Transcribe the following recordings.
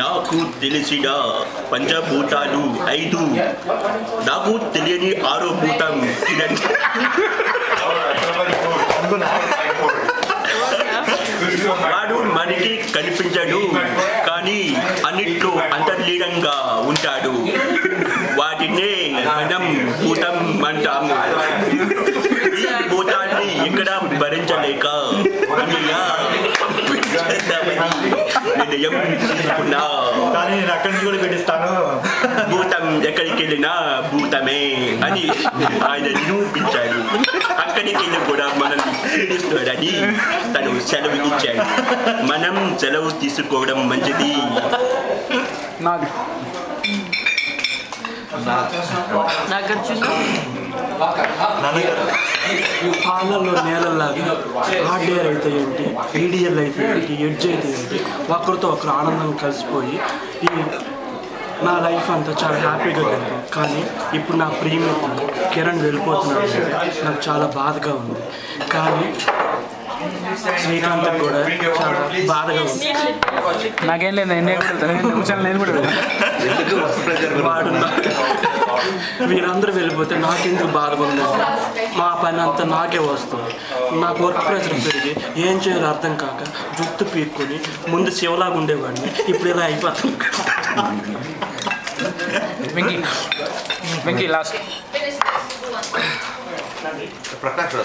నాకు తెలిసిన పంచభూతాలు 5 నాకు తెలియని 6వ భూతం ఇదండి. వాడు మనకి కనిపించడు కానీ అన్నిట్లో అంతర్లీనంగా ఉంటాడు. వాటినే మనం భూతం అంటాము. ఈ భూతాన్ని ఎక్కడ భరించలేక నిర్ణయం తీసుకున్నా. కానీ నేను అక్కడి నుంచి కూడా పెట్టిస్తాను. భూతం ఎక్కడికి వెళ్ళినా భూతమే అని ఆయన నిరూపించాడు. అక్కడికి వెళ్ళి కూడా మనల్ని పీడిస్తాడని తను సెలవు ఇచ్చాడు. మనం సెలవు తీసుకోవడం మంచిది. పాలల్లో నేలల్లాగా హార్డ్వేర్ అయితే ఏంటి, ఈడిఎల్ అయితే ఏంటి, ఎడ్జ్ అయితే ఏంటి, ఒకరితో ఒకరు ఆనందం కలిసిపోయి ఈ నా లైఫ్ అంతా చాలా హ్యాపీగా గడిపాను. కానీ ఇప్పుడు నా ప్రియమిత్రుడు కిరణ్ వెళ్ళిపోతున్నాడు. నాకు చాలా బాధగా ఉంది. కానీ శ్రీకాంత్ కూడా చాలా బాధగా ఉంది. నాకేం లేదు, నేను కూడా వాడు వీరందరూ వెళ్ళిపోతే నాకెందుకు బాధగా ఉందంటే మా పని అంతా నాకే వస్తుంది. నాకు వర్క్ ప్రెషర్ పెరిగి ఏం చేయాలో అర్థం కాక జుట్టు పీక్కొని ముందు శివలాగా ఉండేవాడిని, ఇప్పుడు ఇలా అయిపోతుంది. వెంకీ లాస్ట్ ప్రకాష్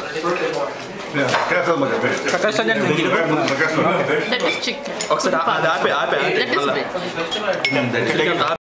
ఒకసారి